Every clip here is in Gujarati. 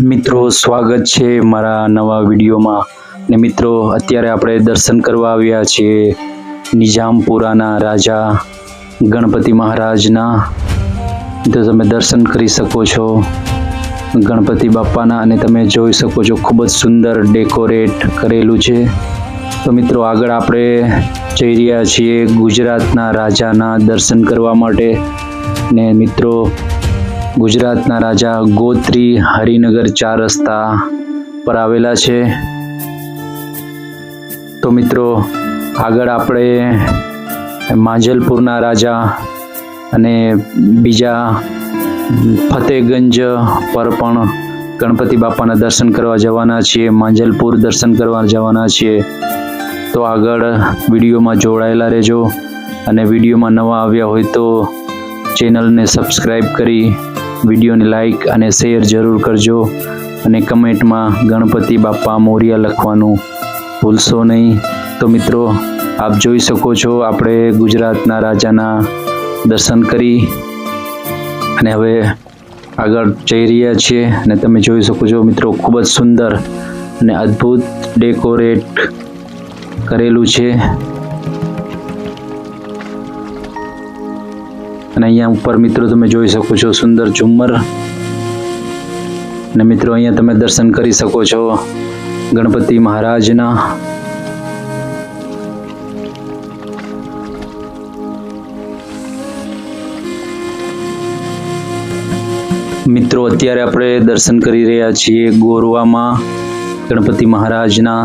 મિત્રો, સ્વાગત છે મારા નવા વિડીયોમાં. ને મિત્રો, અત્યારે આપણે દર્શન કરવા આવ્યા છીએ નિઝામપુરાના રાજા ગણપતિ મહારાજના. તો તમે દર્શન કરી શકો છો ગણપતિ બાપાના, અને તમે જોઈ શકો છો ખૂબ જ સુંદર ડેકોરેટ કરેલું છે. તો મિત્રો, આગળ આપણે જઈ રહ્યા છીએ ગુજરાતના રાજાના દર્શન કરવા માટે. ને મિત્રો, ગુજરાતના રાજા ગોત્રી હરિનગર 4 રસ્તા પર આવેલા છે. તો મિત્રો, આગળ આપણે માંજલપુરના રાજા અને બીજા ફતેહગંજ પર પણ ગણપતિ બાપાના દર્શન કરવા જવાના છીએ. માંજલપુર દર્શન કરવા જવાના છીએ. તો આગળ વિડીયોમાં જોડાયેલા રહેજો, અને વિડીયોમાં નવા આવ્યા હોય તો ચેનલને સબસ્ક્રાઈબ કરી વિડીયોને લાઈક અને શેર જરૂર કરજો, અને કમેન્ટમાં ગણપતિ બાપા મોરિયા લખવાનું ભૂલશો નહીં. તો મિત્રો, આપ જોઈ શકો છો આપણે ગુજરાતના રાજાના દર્શન કરી અને હવે આગળ જઈ રહ્યા છીએ. અને તમે જોઈ શકો છો મિત્રો, ખૂબ જ સુંદર અને અદ્ભુત ડેકોરેટ કરેલું છે. અને અહીંયા ઉપર મિત્રો તમે જોઈ શકો છો સુંદર ઝુમ્મર. અને મિત્રો, અહીંયા તમે દર્શન કરી શકો છો ગણપતિ મહારાજના. મિત્રો, અત્યારે આપણે દર્શન કરી રહ્યા છીએ ગોરવામાં ગણપતિ મહારાજના.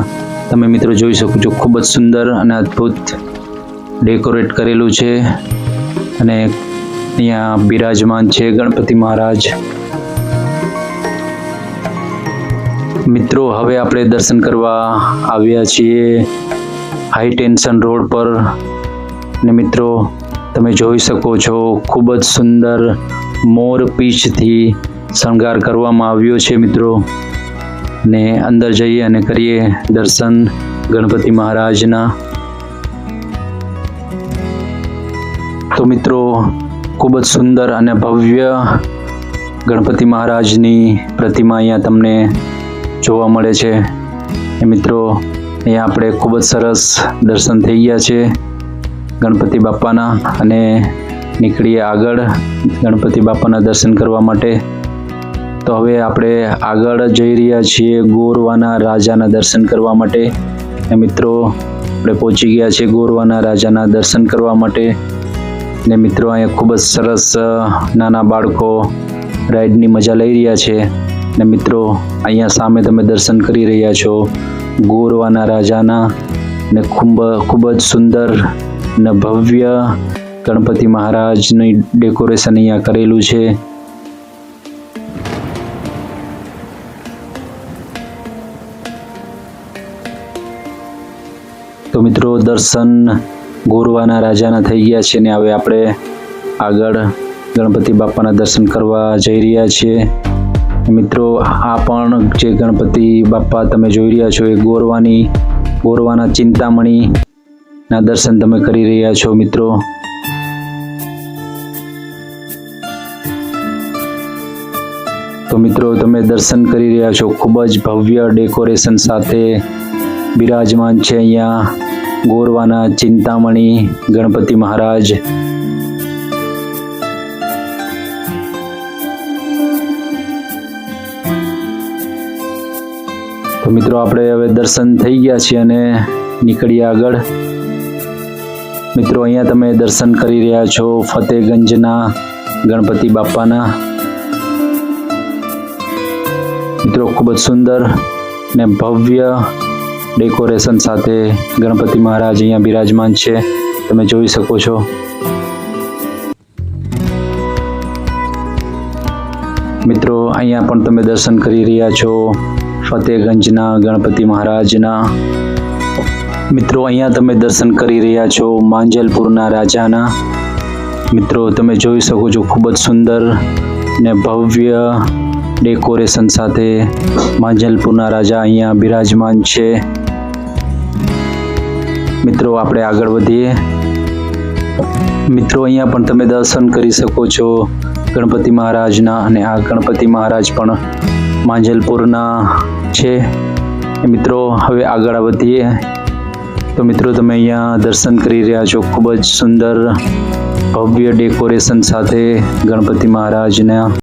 તમે મિત્રો જોઈ શકો છો ખૂબ જ સુંદર અને અદ્ભુત ડેકોરેટ કરેલું છે, અને અહીંયા બિરાજમાન છે ગણપતિ મહારાજ. મિત્રો, હવે આપણે દર્શન કરવા આવ્યા છીએ હાઈ ટેન્શન રોડ પર. ને મિત્રો, તમે જોઈ શકો છો ખૂબ જ સુંદર મોર પીંછથી શણગાર કરવામાં આવ્યો છે. મિત્રો, ને અંદર જઈએ અને કરીએ દર્શન ગણપતિ મહારાજના. તો મિત્રો, ખૂબ જ સુંદર અને ભવ્ય ગણપતિ મહારાજની પ્રતિમા અહીંયા તમને જોવા મળે છે. મિત્રો, અહીંયા આપણે ખૂબ જ સરસ દર્શન થઈ ગયા છે ગણપતિ બાપાના, અને નીકળીએ આગળ ગણપતિ બાપાના દર્શન કરવા માટે. તો હવે આપણે આગળ જઈ રહ્યા છીએ ગોરવાના રાજાના દર્શન કરવા માટે. મિત્રો, આપણે પહોંચી ગયા છીએ ગોરવાના રાજાના દર્શન કરવા માટે. ને મિત્રો, અહીંયા ખૂબ જ સરસ નાના બાળકો રાઈડની મજા લઈ રહ્યા છે. ને મિત્રો, અહીંયા સામે તમે દર્શન કરી રહ્યા છો ગોરવાના રાજાના. ને ખૂબ જ સુંદર અને ભવ્ય ગણપતિ મહારાજની ડેકોરેશન અહીંયા કરેલું છે. તો મિત્રો, દર્શન ગોરવાના રાજાના થઈ ગયા છે, ને હવે આપણે આગળ ગણપતિ બાપાના દર્શન કરવા જઈ રહ્યા છીએ. મિત્રો, આ પણ જે ગણપતિ બાપા તમે જોઈ રહ્યા છો એ ગોરવાના ચિંતામણીના દર્શન તમે કરી રહ્યા છો. મિત્રો, તો મિત્રો, તમે દર્શન કરી રહ્યા છો ખૂબ જ ભવ્ય ડેકોરેશન સાથે બિરાજમાન છે અહીંયા ગોરવાના ચિંતામણી ગણપતિ મહારાજ. તો મિત્રો, આપણે હવે દર્શન થઈ ગયા છે અને નીકળીએ આગળ. મિત્રો, અહીંયા તમે દર્શન કરી રહ્યા છો ફતેહગંજના ગણપતિ બાપાના. મિત્રો, ખૂબ જ સુંદર ને ભવ્ય ડેકોરેશન સાથે ગણપતિ મહારાજ અહીંયા બિરાજમાન છે. તમે જોઈ શકો છો. મિત્રો, અહીંયા પણ તમે દર્શન કરી રહ્યા છો ફતેહગંજના ગણપતિ મહારાજના. મિત્રો, અહીંયા તમે દર્શન કરી રહ્યા છો માંજલપુરના રાજાના. મિત્રો, તમે જોઈ શકો છો ખૂબ જ સુંદર ને ભવ્ય ડેકોરેશન સાથે માંજલપુરના રાજા અહીંયા બિરાજમાન છે. મિત્રો, આપણે આગળ વધીએ. મિત્રો, અહીંયા પણ તમે દર્શન કરી શકો છો ગણપતિ મહારાજના, અને આ ગણપતિ મહારાજ પણ માંજલપુરના છે. મિત્રો હવે આગળ વધીએ તો મિત્રો તમે અહીંયા દર્શન કરી રહ્યા છો. ખૂબ જ સુંદર ભવ્ય ડેકોરેશન સાથે ગણપતિ મહારાજના